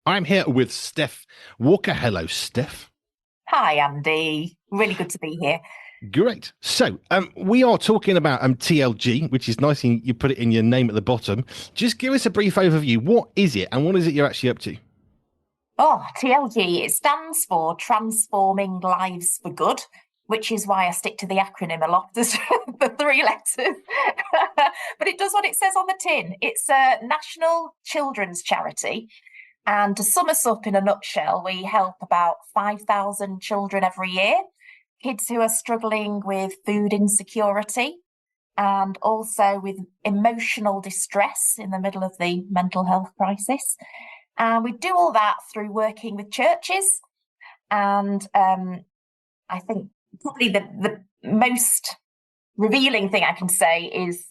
I'm here with Steph Walker. Hello, Steph. Hi, Andy. Really good to be here. Great. We are talking about TLG, which is nice. You put it in your name at the bottom. Just give us a brief overview. What is it, and what is it you're actually up to? Oh, TLG, it stands for Transforming Lives for Good, which is why I stick to the acronym a lot, the three letters. But it does what it says on the tin. It's a national children's charity. And to sum us up in a nutshell, we help about 5,000 children every year, kids who are struggling with food insecurity and also with emotional distress in the middle of the mental health crisis. And we do all that through working with churches. And I think probably the most revealing thing I can say is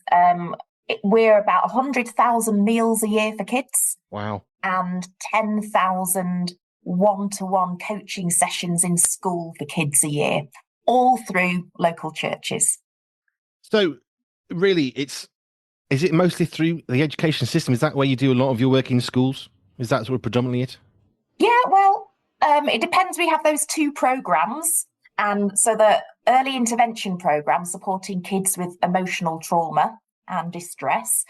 we're about 100,000 meals a year for kids Wow. and 10,000 one-to-one coaching sessions in school for kids a year, all through local churches. So, really, is it mostly through the education system? Is that where you do a lot of your work in schools? Is that sort of predominantly it? Yeah, well, it depends. We have those two programs. And so the early intervention program supporting kids with emotional trauma and distress,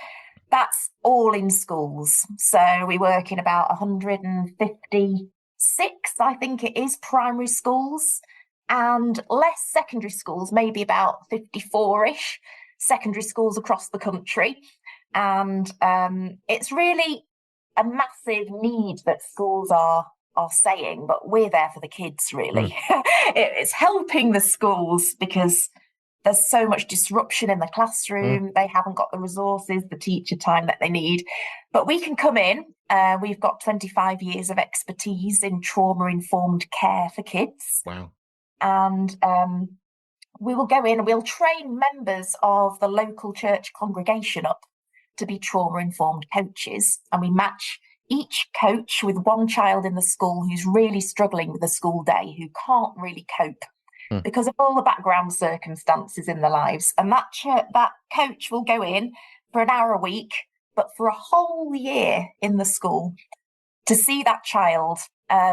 that's all in schools. So we work in about 156, I think it is, primary schools and less secondary schools, maybe about 54-ish secondary schools across the country. And it's really a massive need that schools are saying, but we're there for the kids, Mm. really. It's helping the schools because there's so much disruption in the Mm. classroom. They haven't got the resources, the teacher time that they need. But we can come in. We've got 25 years of expertise in trauma-informed care for kids. Wow. And we will go in and we'll train members of the local church congregation up to be trauma-informed coaches. And we match each coach with one child in the school who's really struggling with the school day, who can't really cope Mm. because of all the background circumstances in their lives. And that coach will go in for an hour a week, but for a whole year in the school to see that child,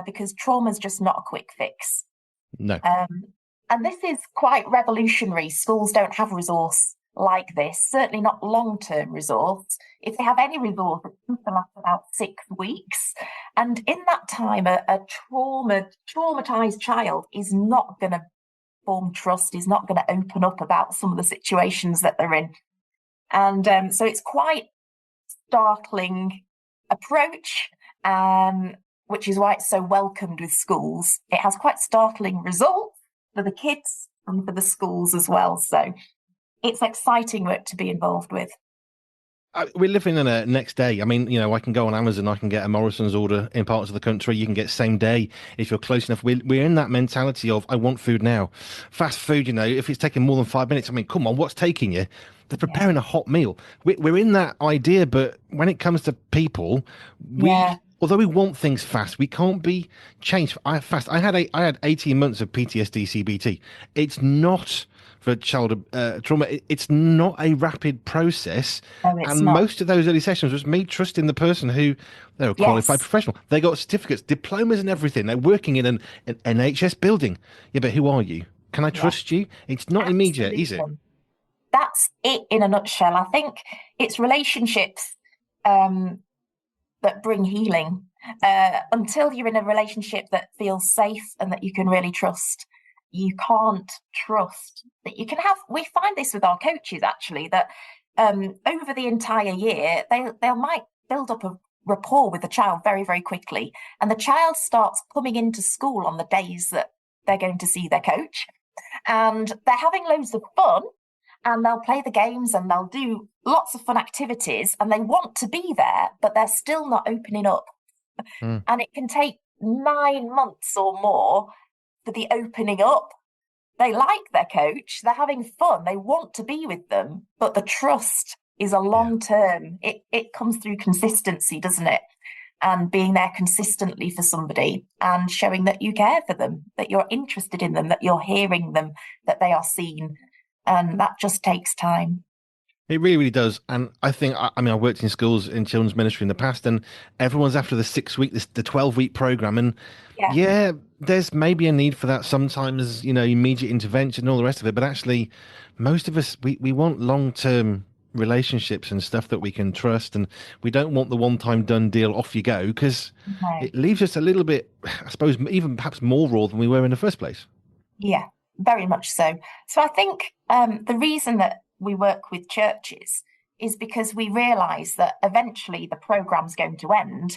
because trauma is just not a quick fix. No. Um, and this is quite revolutionary. Schools don't have resource like this, certainly not long-term resource. If they have any resource, it's going to last about 6 weeks. And in that time, a traumatized child is not going to form trust, is not going to open up about some of the situations that they're in. And so it's quite startling approach, which is why it's so welcomed with schools. It has quite startling results for the kids and for the schools as well. So it's exciting work to be involved with. We're living in a next day. I mean, I can go on Amazon, I can get a Morrison's order in parts of the country. You can get same day if you're close enough. We're in that mentality of I want food now. Fast food, if it's taking more than 5 minutes, I mean, come on, what's taking you? They're Yeah. preparing a hot meal. We're in that idea, but when it comes to people, Yeah. although we want things fast, we can't be changed fast. I had 18 months of PTSD CBT. It's not for child trauma. It's not a rapid process, No, it's and not. most of those early sessions was me trusting the person who they're a qualified Yes. professional. They got certificates, diplomas, and everything. They're working in an NHS building. Yeah, but who are you? Can I Yeah. trust you? It's not immediate, is it? Absolutely. That's it in a nutshell. I think it's relationships um, that bring healing. Until you're in a relationship that feels safe and that you can really trust, you can't trust that you can have. We find this with our coaches actually that over the entire year they might build up a rapport with the child very very quickly, and the child starts coming into school on the days that they're going to see their coach, and they're having loads of fun and they'll play the games and they'll do lots of fun activities and they want to be there, but they're still not opening up. Mm. And it can take 9 months or more for the opening up. They like their coach, they're having fun, they want to be with them, but the trust is a Yeah. long term. It comes through consistency, doesn't it? And being there consistently for somebody and showing that you care for them, that you're interested in them, that you're hearing them, that they are seen. And that just takes time. It really, really does. And I think, I mean, I worked in schools in children's ministry in the past, and everyone's after the 6 week, the 12-week program. And Yeah. yeah, there's maybe a need for that sometimes, immediate intervention and all the rest of it. But actually, most of us, we want long-term relationships and stuff that we can trust. And we don't want the one-time done deal, off you go, because No. it leaves us a little bit, I suppose, even perhaps more raw than we were in the first place. Yeah, very much so. So I think the reason that we work with churches is because we realise that eventually the programme's going to end,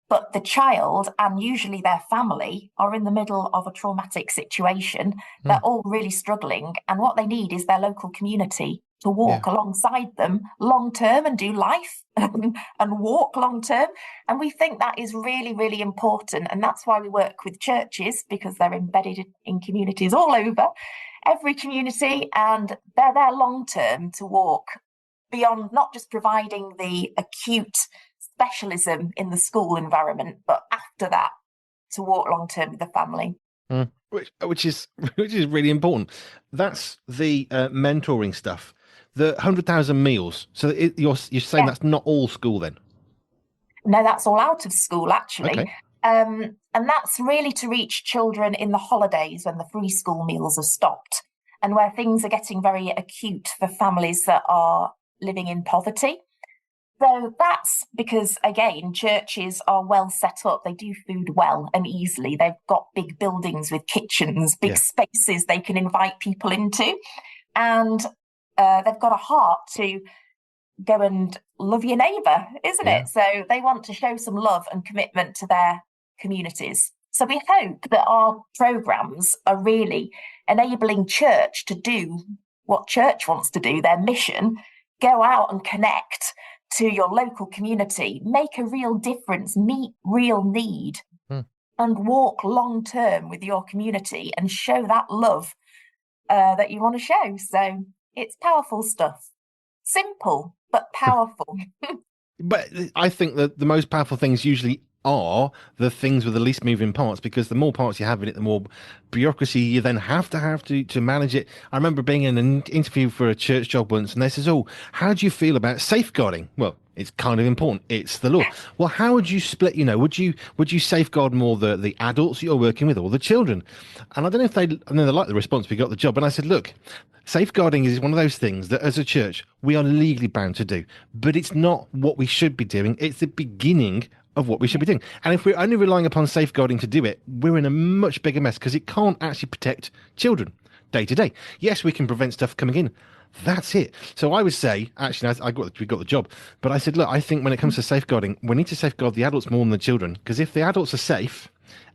but the child and usually their family are in the middle of a traumatic situation. They're Mm, all really struggling, and what they need is their local community to yeah. walk alongside them long term and do life and walk long term. And we think that is really, really important. And that's why we work with churches, because they're embedded in communities all over, every community, and they're there long term to walk beyond not just providing the acute specialism in the school environment, but after that, to walk long term with the family. Which is which is really important. That's the mentoring stuff. The 100,000 meals. So you're saying Yeah, that's not all school then? no, that's all out of school actually. Okay. And that's really to reach children in the holidays when the free school meals have stopped and where things are getting very acute for families that are living in poverty. So that's because, again, churches are well set up. They do food well and easily. They've got big buildings with kitchens, big Yeah. spaces they can invite people into. And they've got a heart to go and love your neighbour, isn't Yeah. it? So they want to show some love and commitment to their communities. So we hope that our programmes are really enabling church to do what church wants to do, their mission, go out and connect to your local community, make a real difference, meet real need, Hmm. and walk long term with your community and show that love that you want to show. So it's powerful stuff. Simple, but powerful. But I think that the most powerful things usually are the things with the least moving parts, because the more parts you have in it, the more bureaucracy you then have to manage it. I remember being in an interview for a church job once, and they says, "Oh, how do you feel about safeguarding?" Well, it's kind of important. It's the law. Well, how would you split? Would you safeguard more the adults you're working with or the children? And I don't know if they like the response we got the job. And I said, look. Safeguarding is one of those things that as a church we are legally bound to do, but it's not what we should be doing. It's the beginning of what we should Yeah, be doing. And if we're only relying upon safeguarding to do it, we're in a much bigger mess because it can't actually protect children day to day. Yes, we can prevent stuff coming in. That's it. So I would say, actually, we got the job, but I said, look, I think when it comes to safeguarding, we need to safeguard the adults more than the children, because if the adults are safe,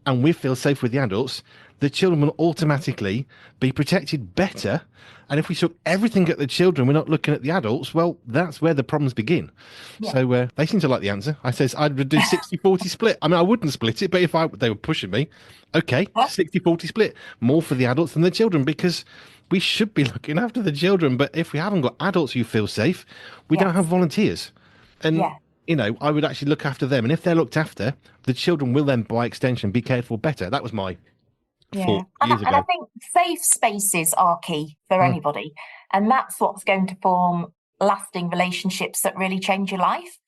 and we feel safe with the adults, the children will automatically be protected better. And if we took everything at the children, we're not looking at the adults, well, that's where the problems begin. yeah, So they seem to like the answer. I says I'd do 60-40 split. I mean, I wouldn't split it, but if they were pushing me, okay, yeah, 60-40 split, more for the adults than the children, because we should be looking after the children. But if we haven't got adults who feel safe, we don't have yes, volunteers. And yeah. I would actually look after them. And if they're looked after, the children will then, by extension, be cared for better. That was my Yeah. thought And, years and I ago. think safe spaces are key for Mm, anybody. And that's what's going to form lasting relationships that really change your life.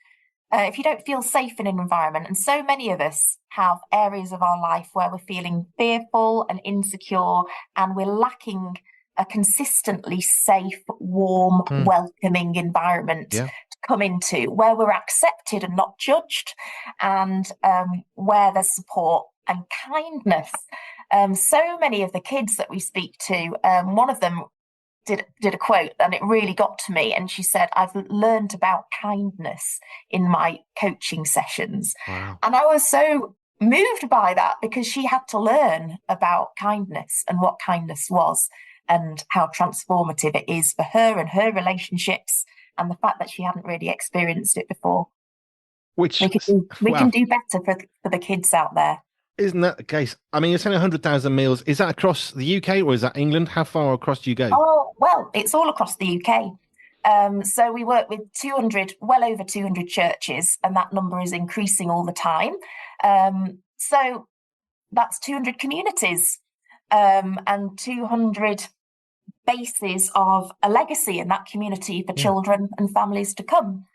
If you don't feel safe in an environment, and so many of us have areas of our life where we're feeling fearful and insecure, and we're lacking a consistently safe, warm, mm, welcoming environment yeah. to come into where we're accepted and not judged, and where there's support and kindness. So many of the kids that we speak to, one of them did a quote and it really got to me. And she said, I've learned about kindness in my coaching sessions. Wow. And I was so moved by that because she had to learn about kindness and what kindness was and how transformative it is for her and her relationships and the fact that she hadn't really experienced it before. Which, We can wow, do better for the kids out there. isn't that the case? I mean, you're saying 100,000 meals. Is that across the UK or is that England? How far across do you go? Oh, well, it's all across the UK. So we work with 200, well over 200 churches, and that number is increasing all the time. So that's 200 communities and 200 basis of a legacy in that community for Yeah. children and families to come.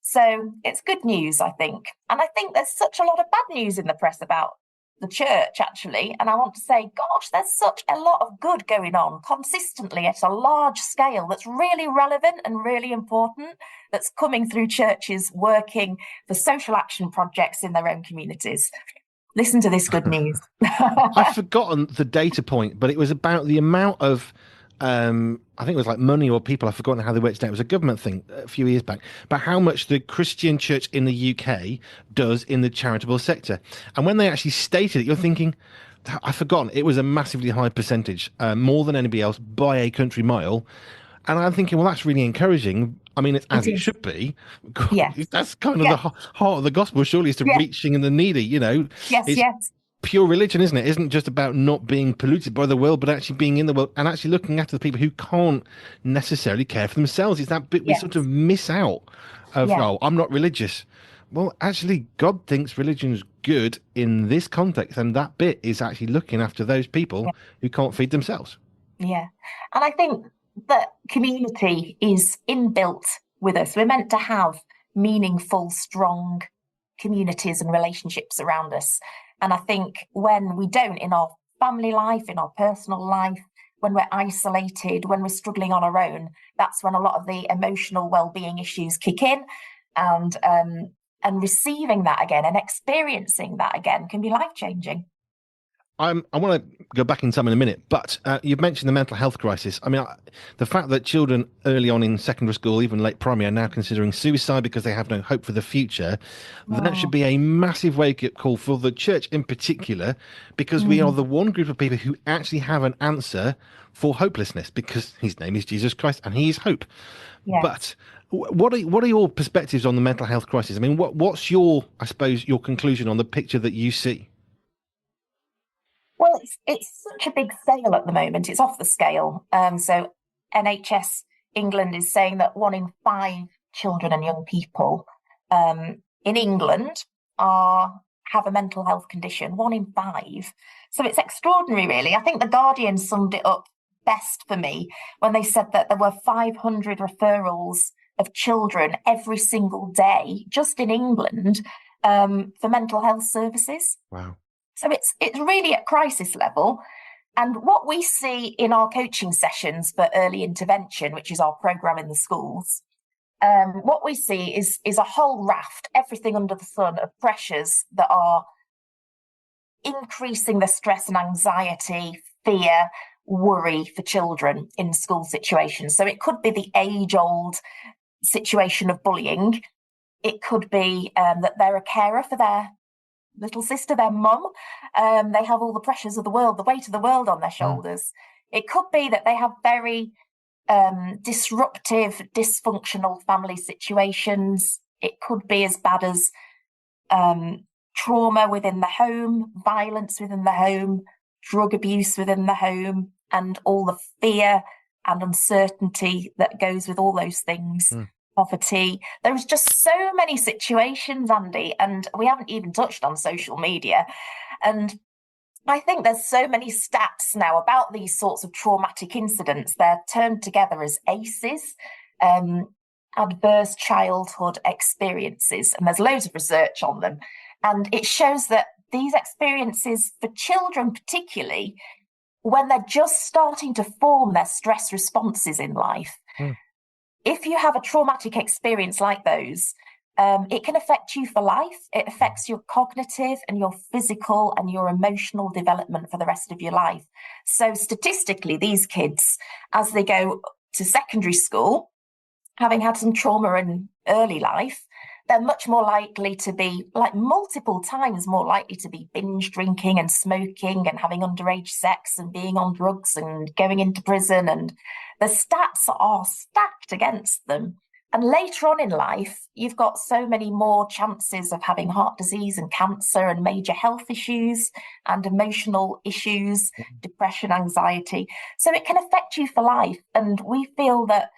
So it's good news, I think. And I think there's such a lot of bad news in the press about the church, actually. And I want to say, gosh, there's such a lot of good going on consistently at a large scale that's really relevant and really important, that's coming through churches working for social action projects in their own communities. Listen to this good news. I've forgotten the data point, but it was about the amount of, I think it was like money or people. I've forgotten how they worked it out. It was a government thing a few years back, but how much the Christian church in the UK does in the charitable sector. And when they actually stated it, you're thinking, I've forgotten. It was a massively high percentage, more than anybody else by a country mile. And I'm thinking, well, that's really encouraging. I mean, it's as It it is. should be. Yeah. That's kind of the Yeah. heart of the gospel, surely, is to Yeah. reaching the needy. Yes. It's Yes. pure religion, isn't it? It isn't just about not being polluted by the world, but actually being in the world and actually looking after the people who can't necessarily care for themselves. It's that bit we sort of Yes. miss out of, Yeah. oh, I'm not religious. Well, actually, God thinks religion's good in this context, and that bit is actually looking after those people who can't feed themselves. Yeah. And I think that community is inbuilt with us. We're meant to have meaningful, strong communities and relationships around us. And I think when we don't in our family life, in our personal life, when we're isolated, when we're struggling on our own, that's when a lot of the emotional well-being issues kick in. And receiving that again and experiencing that again can be life-changing. I want to go back in time in a minute, but you've mentioned the mental health crisis. I mean, the fact that children early on in secondary school, even late primary, are now considering suicide because they have no hope for the future, that should Oh, be a massive wake-up call for the church in particular, because we are mm, the one group of people who actually have an answer for hopelessness, because his name is Jesus Christ and he is hope. yes. But what are your perspectives on the mental health crisis? I mean, what's your, I suppose, your conclusion on the picture that you see? Well, it's such a big scale at the moment. It's off the scale. So NHS England is saying that 1 in 5 children and young people in England are have a mental health condition. 1 in 5. So it's extraordinary, really. I think the Guardian summed it up best for me when they said that there were 500 referrals of children every single day just in England for mental health services. Wow. So it's really at crisis level. And what we see in our coaching sessions for early intervention, which is our program in the schools, what we see is a whole raft, everything under the sun of pressures that are increasing the stress and anxiety, fear, worry for children in school situations. So it could be the age-old situation of bullying. It could be that they're a carer for their little sister, their mum. They have all the pressures of the world, the weight of the world on their Mm. shoulders. It could be that they have very disruptive, dysfunctional family situations. It could be as bad as trauma within the home, violence within the home, drug abuse within the home, and all the fear and uncertainty that goes with all those things. Mm. Poverty. There's just so many situations, Andy, and we haven't even touched on social media. And I think there's so many stats now about these sorts of traumatic incidents. They're termed together as ACEs, adverse childhood experiences, and there's loads of research on them. And it shows that these experiences, for children particularly, when they're just starting to form their stress responses in life, Mm. if you have a traumatic experience like those, it can affect you for life. It affects your cognitive and your physical and your emotional development for the rest of your life. So statistically, these kids, as they go to secondary school, having had some trauma in early life, they're much more likely to be, like multiple times more likely to be binge drinking and smoking and having underage sex and being on drugs and going into prison. And the stats are stacked against them. And later on in life, you've got so many more chances of having heart disease and cancer and major health issues and emotional issues, depression, anxiety. So it can affect you for life. And we feel that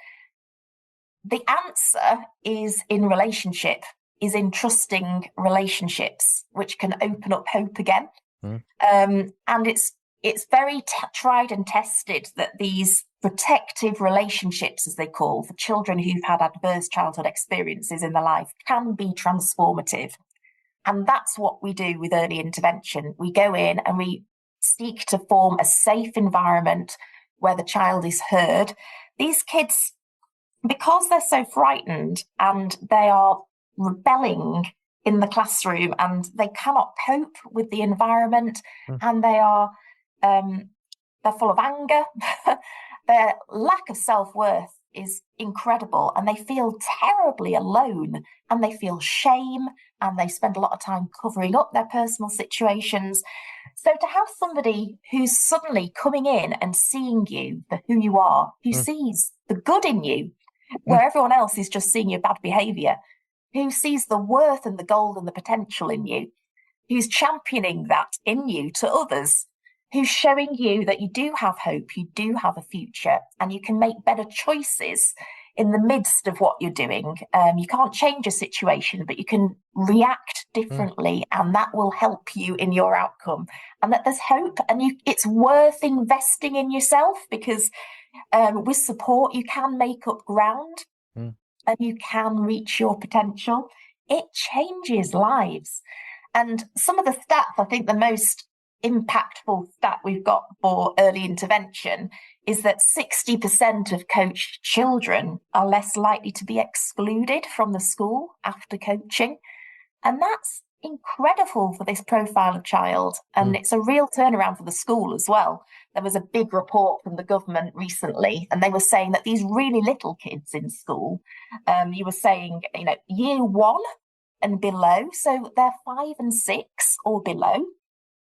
the answer is in relationship, is in trusting relationships, which can open up hope again. Mm. And it's very tried and tested that these protective relationships, as they call, for children who've had adverse childhood experiences in their life can be transformative. And that's what we do with early intervention. We go in and we seek to form a safe environment where the child is heard. These kids, because they're so frightened and they are rebelling in the classroom and they cannot cope with the environment, Mm. and they're full of anger. Their lack of self-worth is incredible, and they feel terribly alone, and they feel shame, and they spend a lot of time covering up their personal situations. So to have somebody who's suddenly coming in and seeing you for who you are, who Mm. sees the good in you, Mm. where everyone else is just seeing your bad behaviour, who sees the worth and the gold and the potential in you, who's championing that in you to others, who's showing you that you do have hope, you do have a future, and you can make better choices in the midst of what you're doing. You can't change a situation, but you can react Mm. differently, and that will help you in your outcome. And that there's hope, and it's worth investing in yourself, because with support, you can make up ground Mm. and you can reach your potential. It changes lives. And some of the stats, I think the most impactful stat we've got for early intervention is that 60% of coached children are less likely to be excluded from the school after coaching. And that's incredible for this profile of child. And Mm. it's a real turnaround for the school as well. There was a big report from the government recently, and they were saying that these really little kids in school, you were saying, year one and below, so they're 5 and 6 or below,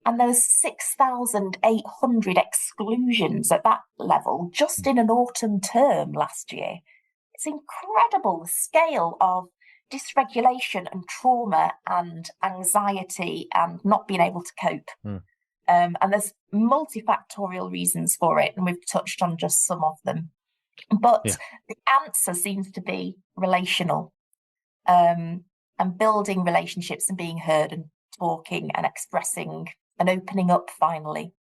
and there's 6,800 exclusions at that level just in an autumn term last year. It's incredible, the scale of dysregulation and trauma and anxiety and not being able to cope. Mm. And there's multifactorial reasons for it, and we've touched on just some of them. But Yeah. the answer seems to be relational, and building relationships and being heard and talking and expressing and opening up finally.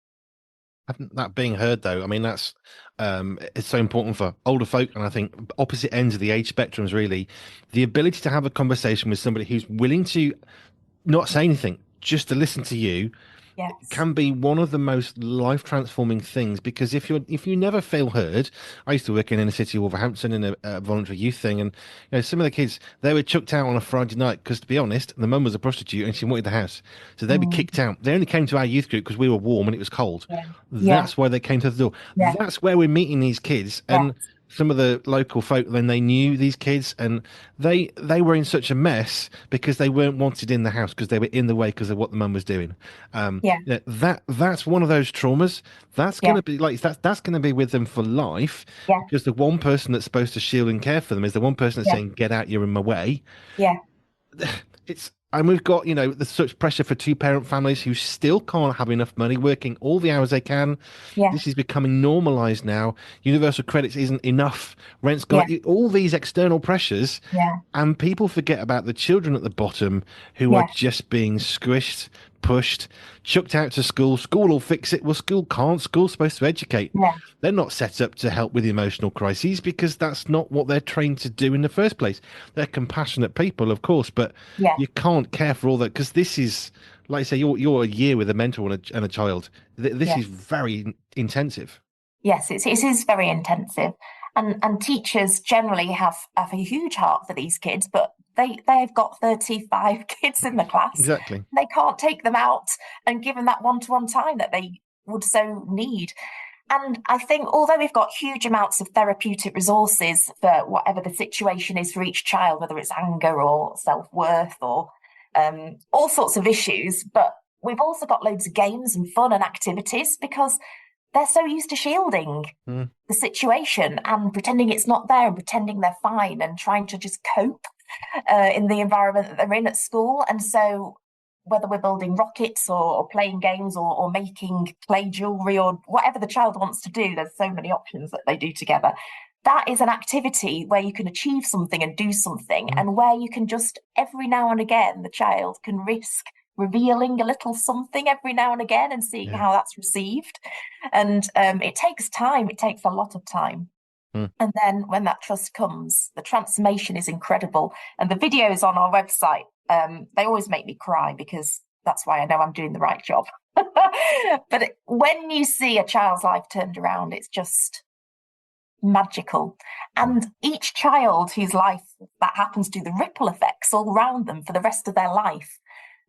That being heard, though, I mean, that's it's so important for older folk, and I think opposite ends of the age spectrums, really, the ability to have a conversation with somebody who's willing to not say anything, just to listen to you, Yes. can be one of the most life transforming things. Because if you never feel heard, I used to work in inner city Wolverhampton in a voluntary youth thing, and some of the kids, they were chucked out on a Friday night because, to be honest, the mum was a prostitute and she wanted the house, so they'd be Mm, kicked out. They only came to our youth group because we were warm and it was cold. yeah. Yeah. That's why they came to the door. Yeah. That's where we're meeting these kids. Yeah. And some of the local folk, then, they knew these kids, and they were in such a mess because they weren't wanted in the house because they were in the way because of what the mum was doing. Yeah. That's one of those traumas. That's Yeah. going to be like that's going to be with them for life, Yeah. because the one person that's supposed to shield and care for them is the one person that's Yeah. saying, "Get out, you're in my way." Yeah. It's and we've got there's such pressure for two parent families who still can't have enough money, working all the hours they can. Yeah. This is becoming normalized now. Universal credits isn't enough. Rent's gone Yeah. up. All these external pressures, Yeah. and people forget about the children at the bottom who are Yeah. just being squished, pushed, chucked out to school. School will fix it. Well, school can't. School's supposed to educate. Yeah. They're not set up to help with emotional crises because that's not what they're trained to do in the first place. They're compassionate people, of course, but Yeah. you can't care for all that, because this is, like I say, you're a year with a mentor and a child. This Yeah. is very intensive. Yes, it is very intensive, and teachers generally have a huge heart for these kids, but they've got 35 kids in the class. Exactly. They can't take them out and give them that one-to-one time that they would so need. And I think although we've got huge amounts of therapeutic resources for whatever the situation is for each child, whether it's anger or self-worth or all sorts of issues, but we've also got loads of games and fun and activities because they're so used to shielding Mm. the situation and pretending it's not there and pretending they're fine and trying to just cope in the environment that they're in at school. And so whether we're building rockets or playing games or making clay jewelry or whatever the child wants to do, there's so many options that they do together. That is an activity where you can achieve something and do something, Mm. and where you can just every now and again, the child can risk revealing a little something every now and again and seeing Yeah. how that's received. And it takes time, it takes a lot of time. Hmm. And then when that trust comes, the transformation is incredible. And the videos on our website, they always make me cry because that's why I know I'm doing the right job. But when you see a child's life turned around, it's just magical. And each child whose life that happens to, the ripple effects all around them for the rest of their life,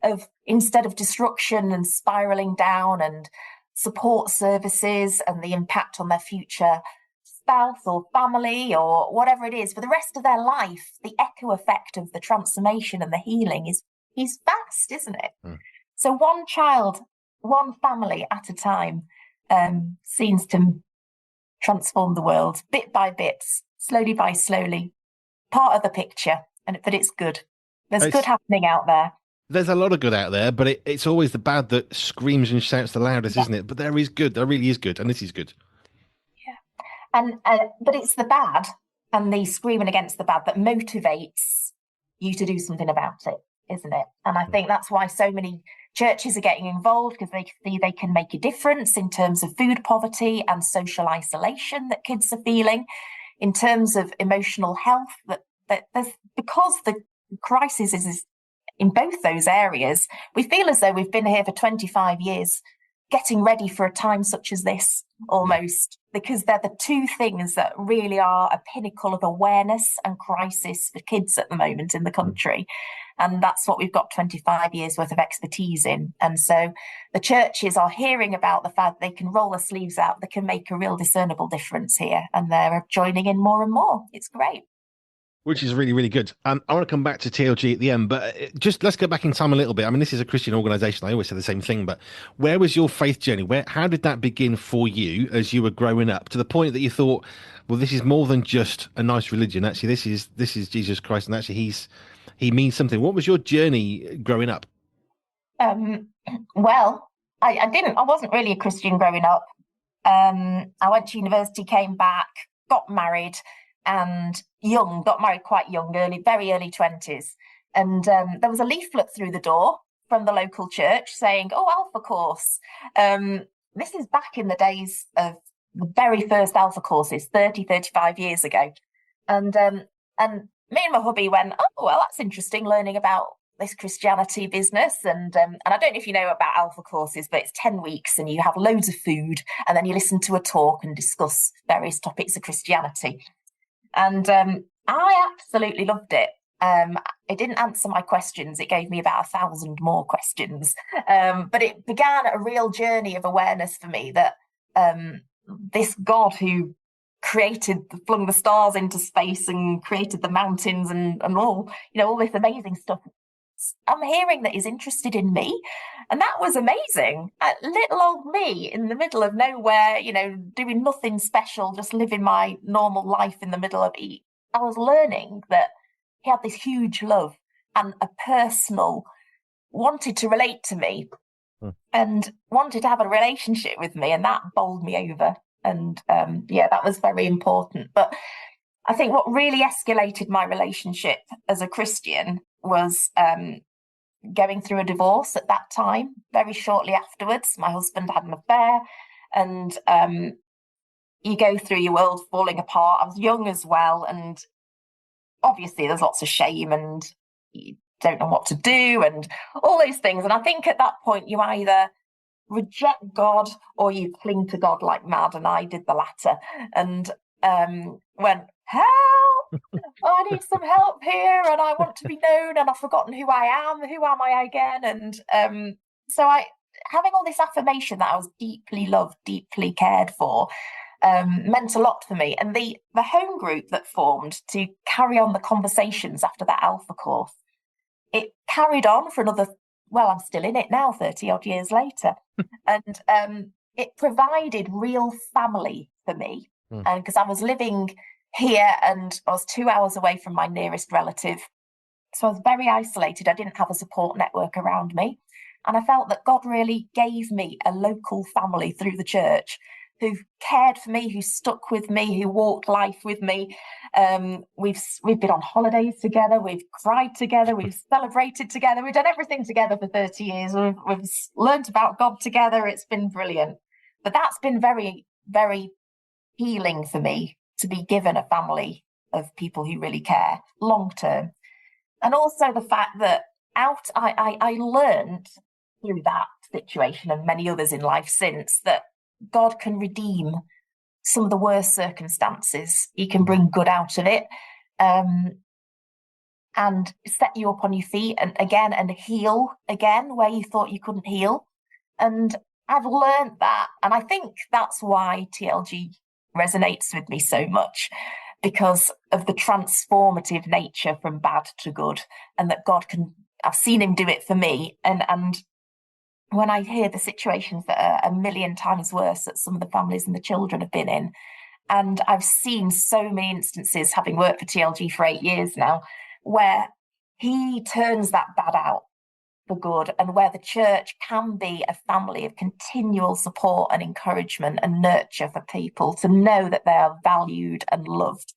of instead of destruction and spiraling down, and support services and the impact on their future spouse or family or whatever it is, for the rest of their life, the echo effect of the transformation and the healing is vast, isn't it? Mm. So one child, one family at a time, seems to transform the world bit by bit, slowly by slowly, part of the picture. But it's good. There's good It's happening out there. There's a lot of good out there, but it's always the bad that screams and shouts the loudest, Yeah, isn't it? But there is good. There really is good, and this is good. yeah. And but it's the bad and the screaming against the bad that motivates you to do something about it, isn't it? And I think that's why so many churches are getting involved, because they see they can make a difference in terms of food poverty and social isolation that kids are feeling, in terms of emotional health, that there's, because the crisis is in both those areas, we feel as though we've been here for 25 years getting ready for a time such as this, Yeah. almost, because they're the two things that really are a pinnacle of awareness and crisis for kids at the moment in the country. And that's what we've got 25 years worth of expertise in. And so the churches are hearing about the fact they can roll their sleeves out, they can make a real discernible difference here, and they're joining in more and more. It's great. Which is really, really good. I want to come back to TLG at the end, but just let's go back in time a little bit. I mean, this is a Christian organization. I always say the same thing, but where was your faith journey? How did that begin for you as you were growing up, to the point that you thought, well, this is more than just a nice religion. Actually, this is Jesus Christ, and actually, he means something. What was your journey growing up? Um, well, I wasn't really a Christian growing up. I went to university, came back, got married, and got married quite young, very early 20s. And there was a leaflet through the door from the local church saying, "Oh, Alpha course." This is back in the days of the very first Alpha courses, 35 years ago. And me and my hubby went, "Oh, well, that's interesting, learning about this Christianity business." And I don't know if you know about Alpha courses, but it's 10 weeks and you have loads of food, and then you listen to a talk and discuss various topics of Christianity. And I absolutely loved it. It didn't answer my questions. It gave me about 1,000 more questions. But it began a real journey of awareness for me that this God who flung the stars into space and created the mountains and all, all this amazing stuff, I'm hearing that he's interested in me. And that was amazing. Little old me in the middle of nowhere, doing nothing special, just living my normal life in the middle of it. I was learning that he had this huge love and a personal, wanted to relate to me and wanted to have a relationship with me. And that bowled me over. And that was very important. But I think what really escalated my relationship as a Christian was going through a divorce at that time. Very shortly afterwards, my husband had an affair, and you go through your world falling apart. I was young as well, and obviously there's lots of shame and you don't know what to do and all those things. And I think at that point you either reject God or you cling to God like mad, and I did the latter. And went, "Help! I need some help here, and I want to be known, and I've forgotten who I am. Who am I again?" And so having all this affirmation that I was deeply loved, deeply cared for, meant a lot for me. And the home group that formed to carry on the conversations after that Alpha course, it carried on for another. Well, I'm still in it now, 30 odd years later, and it provided real family for me, because I was living here and I was 2 hours away from my nearest relative. So I was very isolated. I didn't have a support network around me. And I felt that God really gave me a local family through the church who've cared for me, who stuck with me, who walked life with me. We've been on holidays together, we've cried together, we've celebrated together, we've done everything together for 30 years. We've learned about God together. It's been brilliant. But that's been very, very healing for me, to be given a family of people who really care long term. And also the fact that I learned through that situation and many others in life since, that God can redeem some of the worst circumstances. He can bring good out of it, and set you up on your feet and heal again where you thought you couldn't heal. And I've learned that. And I think that's why TLG resonates with me so much, because of the transformative nature from bad to good, and that God can, I've seen him do it for me. And when I hear the situations that are a million times worse that some of the families and the children have been in, and I've seen so many instances, having worked for TLG for 8 years now, where he turns that bad out for good, and where the church can be a family of continual support and encouragement and nurture for people to know that they are valued and loved.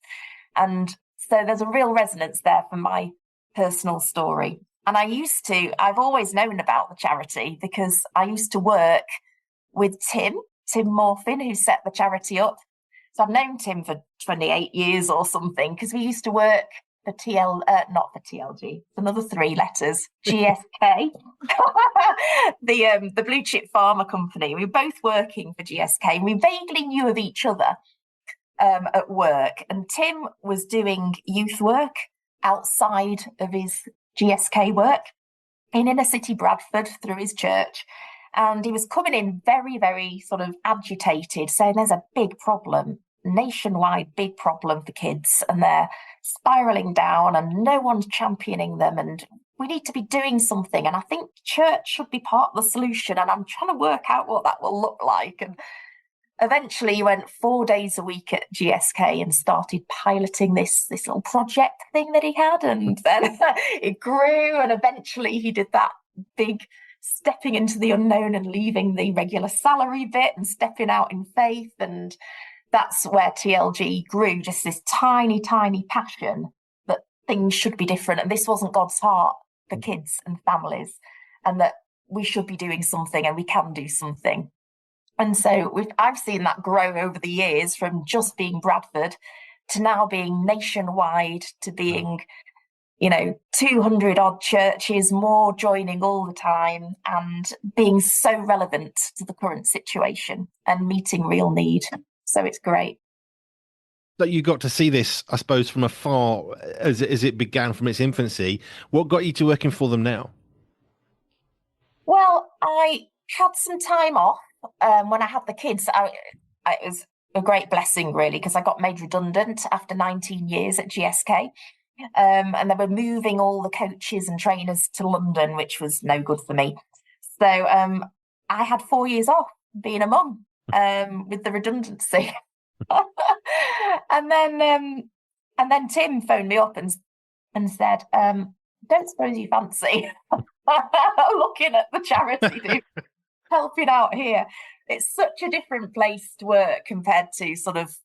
And so there's a real resonance there for my personal story. And I've always known about the charity because I used to work with Tim Morfin, who set the charity up. So I've known Tim for 28 years or something, because we used to work for not for TLG, another 3 letters, GSK, the blue chip pharma company. We were both working for GSK, and we vaguely knew of each other at work. And Tim was doing youth work outside of his GSK work in inner city Bradford through his church. And he was coming in very, very sort of agitated, saying there's a big problem, nationwide big problem for kids, and they're spiraling down and no one's championing them, and we need to be doing something. And I think church should be part of the solution. And I'm trying to work out what that will look like. And eventually he went 4 days a week at GSK and started piloting this little project thing that he had. And then it grew, and eventually he did that big stepping into the unknown and leaving the regular salary bit and stepping out in faith. And that's where TLG grew, just this tiny, tiny passion that things should be different. And this wasn't God's heart for kids and families, and that we should be doing something and we can do something. And so I've seen that grow over the years, from just being Bradford to now being nationwide, to being, 200 odd churches, more joining all the time, and being so relevant to the current situation and meeting real need. So it's great. That you got to see this, I suppose, from afar as it began from its infancy. What got you to working for them now? Well, I had some time off when I had the kids. It was a great blessing, really, because I got made redundant after 19 years at GSK. And they were moving all the coaches and trainers to London, which was no good for me. So I had 4 years off being a mum with the redundancy. and then Tim phoned me up and said, don't suppose you fancy looking at the charity, helping out here. It's such a different place to work compared to sort of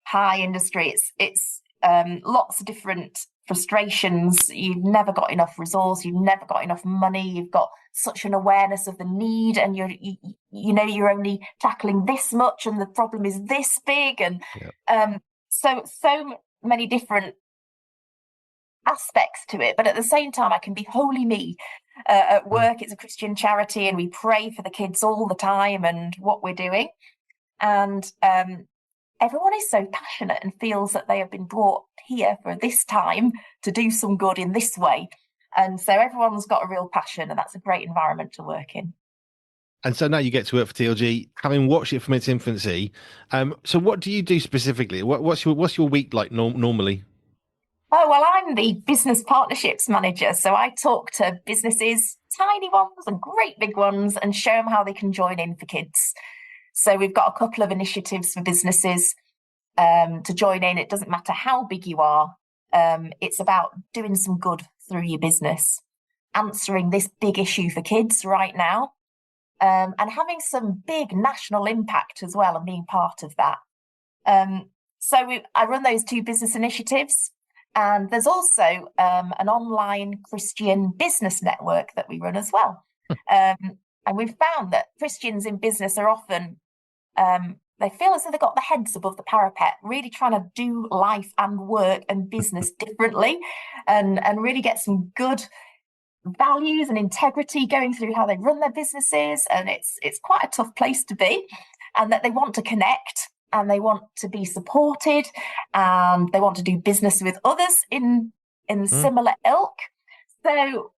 high industry. It's lots of different frustrations. You've never got enough resource, you've never got enough money, you've got such an awareness of the need, and you're only tackling this much and the problem is this big. And so many different aspects to it, but at the same time I can be wholly me. At work, it's a Christian charity, and we pray for the kids all the time and what we're doing. And everyone is so passionate and feels that they have been brought here for this time to do some good in this way. And so everyone's got a real passion, and that's a great environment to work in. And so now you get to work for TLG, having watched it from its infancy. So what do you do specifically? What's your week like normally? Oh, well, I'm the business partnerships manager. So I talk to businesses, tiny ones and great big ones, and show them how they can join in for kids. So we've got a couple of initiatives for businesses to join in. It doesn't matter how big you are. It's about doing some good through your business, answering this big issue for kids right now. and having some big national impact as well and being part of that. I run those two business initiatives. And there's also an online Christian business network that we run as well. And we've found that Christians in business are often, they feel as though they've got their heads above the parapet, really trying to do life and work and business differently and really get some good values and integrity going through how they run their businesses. And it's quite a tough place to be, and that they want to connect and they want to be supported and they want to do business with others in similar ilk. So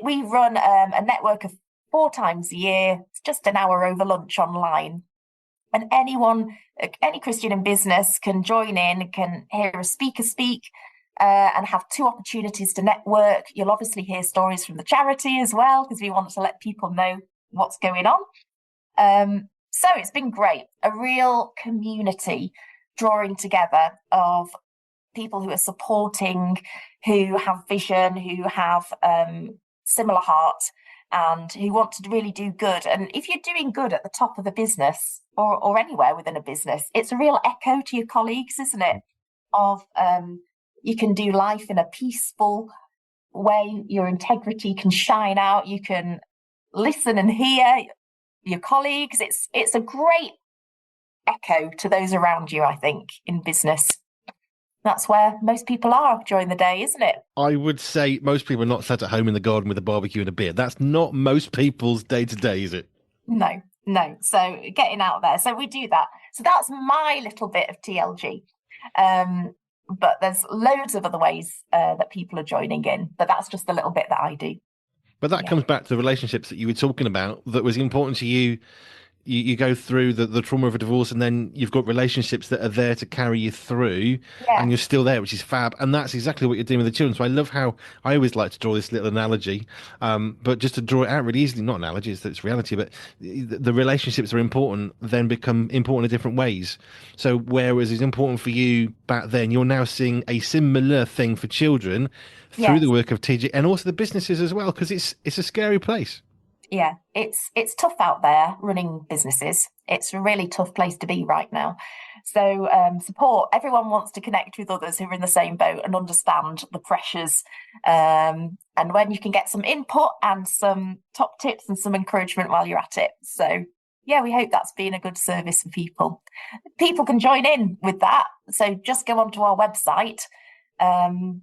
we run a network of 4 times a year. It's just an hour over lunch online. And any Christian in business can join in, can hear a speaker speak, and have 2 opportunities to network. You'll obviously hear stories from the charity as well, because we want to let people know what's going on. So it's been great, a real community drawing together of people who are supporting, who have vision, who have similar heart, and who want to really do good. And if you're doing good at the top of a business or anywhere within a business, it's a real echo to your colleagues, isn't it? Of you can do life in a peaceful way, your integrity can shine out, you can listen and hear your colleagues. It's a great echo to those around you, I think, in business. That's where most people are during the day, isn't it? I would say most people are not sat at home in the garden with a barbecue and a beer. That's not most people's day to day, is it? No. So getting out there. So we do that. So that's my little bit of TLG. But there's loads of other ways that people are joining in. But that's just a little bit that I do. But that comes back to the relationships that you were talking about that was important to you. You go through the trauma of a divorce, and then you've got relationships that are there to carry you through, and you're still there, which is fab. And that's exactly what you're doing with the children. So I love how I always like to draw this little analogy, but just to draw it out really easily, not analogy, it's reality, but the relationships are important, then become important in different ways. So whereas it's important for you back then, you're now seeing a similar thing for children through the work of TG and also the businesses as well, because it's a scary place. Yeah, it's tough out there running businesses. It's a really tough place to be right now. So support. Everyone wants to connect with others who are in the same boat and understand the pressures. And when you can get some input and some top tips and some encouragement while you're at it. So yeah, we hope that's been a good service for people. People can join in with that. So just go onto our website and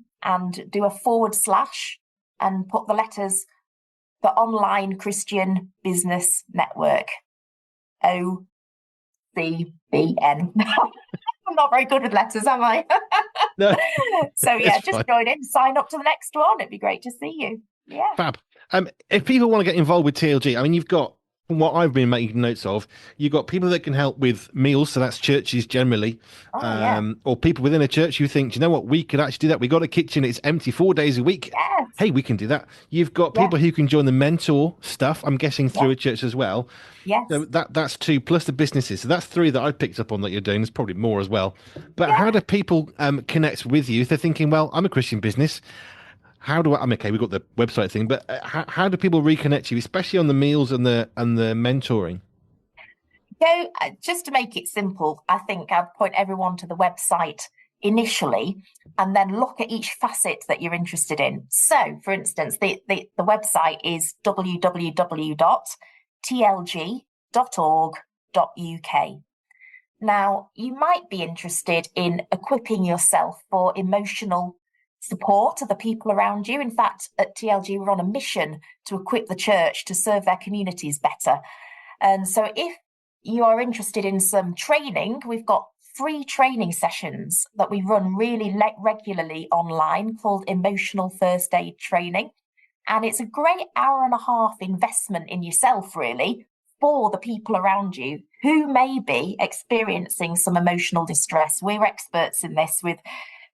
do a / and put the letters the Online Christian Business Network, OCBN. I'm not very good with letters, am I? No, so yeah, just fine. join in, sign up to the next one. It'd be great to see you. Yeah. Fab. If people want to get involved with TLG, I mean, you've got what I've been making notes of. You've got people that can help with meals, so that's churches generally, or people within a church who think, do you know what, we could actually do that. We got a kitchen, it's empty 4 days a week. Yes. Hey, we can do that. You've got people who can join the mentor stuff. I'm guessing through a church as well. Yes. So that's 2 plus the businesses. So that's 3 that I picked up on that you're doing. There's probably more as well. But how do people connect with you if they're thinking, well, I'm a Christian business? How do I? I'm okay. We've got the website thing, but how do people reconnect you, especially on the meals and the mentoring? So just to make it simple, I think I'd point everyone to the website initially, and then look at each facet that you're interested in. So, for instance, the website is www.tlg.org.uk. Now, you might be interested in equipping yourself for emotional support of the people around you. In fact, at TLG, we're on a mission to equip the church to serve their communities better. And so if you are interested in some training, we've got free training sessions that we run really regularly online called Emotional First Aid Training. And it's a great hour-and-a-half investment in yourself, really, for the people around you who may be experiencing some emotional distress. We're experts in this with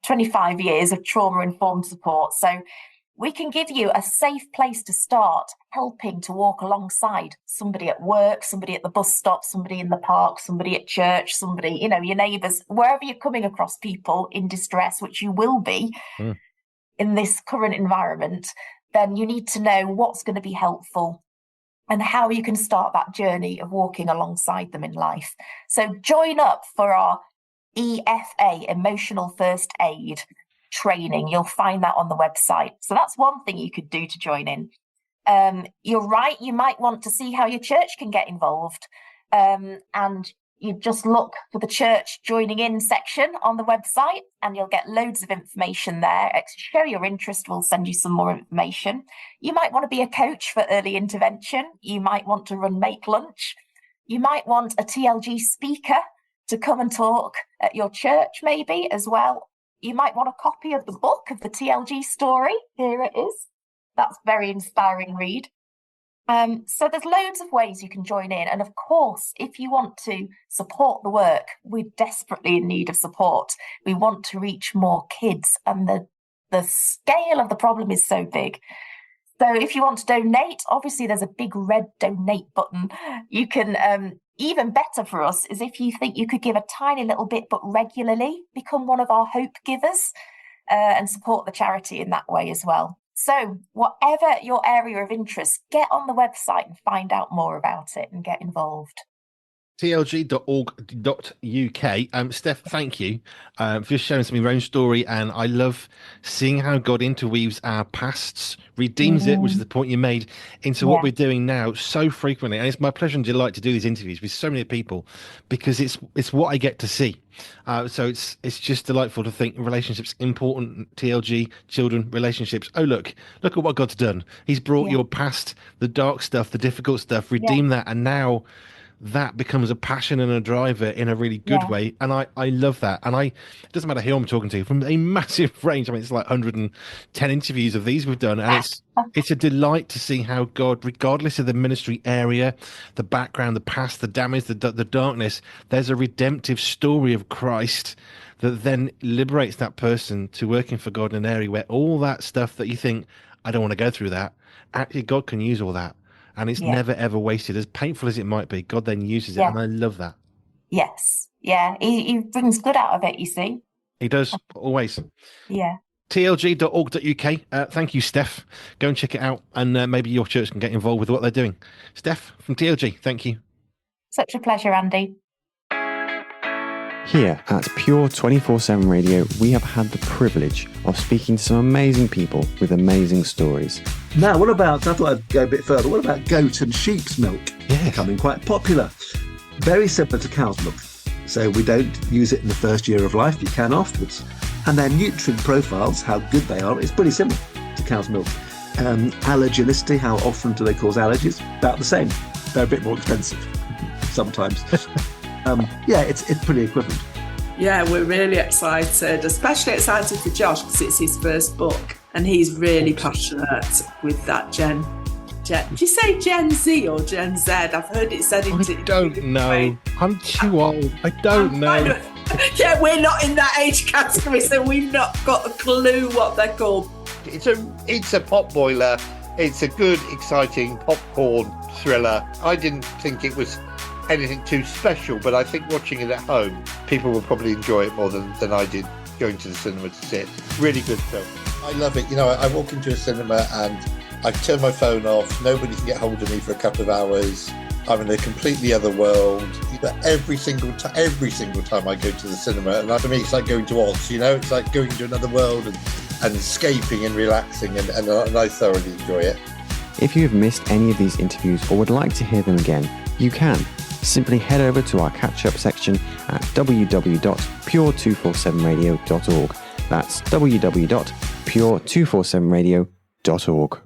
25 years of trauma-informed support. So we can give you a safe place to start helping to walk alongside somebody at work, somebody at the bus stop, somebody in the park, somebody at church, somebody, your neighbours, wherever you're coming across people in distress, which you will be in this current environment, then you need to know what's going to be helpful, and how you can start that journey of walking alongside them in life. So join up for our EFA, Emotional First Aid training. You'll find that on the website. So that's one thing you could do to join in. You're right, you might want to see how your church can get involved. And you just look for the church joining in section on the website, and you'll get loads of information there. Show your interest, we'll send you some more information. You might want to be a coach for early intervention. You might want to run Make Lunch. You might want a TLG speaker to come and talk at your church, maybe, as well. You might want a copy of the book of the TLG story. Here it is. That's a very inspiring read. So there's loads of ways you can join in. And of course, if you want to support the work, we're desperately in need of support. We want to reach more kids, and the scale of the problem is so big. So if you want to donate, obviously there's a big red donate button. You can, even better for us is if you think you could give a tiny little bit, but regularly, become one of our hope givers and support the charity in that way as well. So whatever your area of interest, get on the website and find out more about it and get involved. tlg.org.uk. Steph, thank you for just sharing some of your own story, and I love seeing how God interweaves our pasts, redeems it, which is the point you made, into what we're doing now so frequently. And it's my pleasure and delight to do these interviews with so many people, because it's what I get to see. So it's just delightful to think relationships important. TLG, children, relationships. Oh, look at what God's done. He's brought your past, the dark stuff, the difficult stuff, redeemed that, and now that becomes a passion and a driver in a really good way. And I love that. And it doesn't matter who I'm talking to, from a massive range. I mean, it's like 110 interviews of these we've done. And it's a delight to see how God, regardless of the ministry area, the background, the past, the damage, the darkness, there's a redemptive story of Christ that then liberates that person to working for God in an area where all that stuff that you think, I don't want to go through that, actually God can use all that. And it's never, ever wasted. As painful as it might be, God then uses it. And I love that. Yes. Yeah. He brings good out of it, you see. He does, always. Yeah. tlg.org.uk. Thank you, Steph. Go and check it out. And maybe your church can get involved with what they're doing. Steph from TLG, thank you. Such a pleasure, Andy. Here at Pure 24/7 Radio, we have had the privilege of speaking to some amazing people with amazing stories. Now, what about, I thought I'd go a bit further, what about goat and sheep's milk? Becoming quite popular. Very similar to cow's milk. So we don't use it in the first year of life, you can afterwards. And their nutrient profiles, how good they are, is pretty similar to cow's milk. Allergenicity, how often do they cause allergies? About the same. They're a bit more expensive sometimes. It's pretty equivalent. Yeah, we're really excited, especially excited for Josh because it's his first book and he's really passionate with that Gen. Do you say Gen Z or Gen Z? I've heard it said in... I don't know. I'm too old. I don't know. Yeah, we're not in that age category, so we've not got a clue what they're called. It's a pot boiler. It's a good, exciting popcorn thriller. I didn't think it was anything too special, but I think watching it at home, people will probably enjoy it more than I did going to the cinema to sit. Really good film. I love it. You know, I walk into a cinema and I turn my phone off. Nobody can get hold of me for a couple of hours. I'm in a completely other world. Every single time I go to the cinema, and for me, it's like going to Oz. You know, it's like going to another world and escaping and relaxing, and I thoroughly enjoy it. If you have missed any of these interviews or would like to hear them again, you can. Simply head over to our catch-up section at www.pure247radio.org. That's www.pure247radio.org.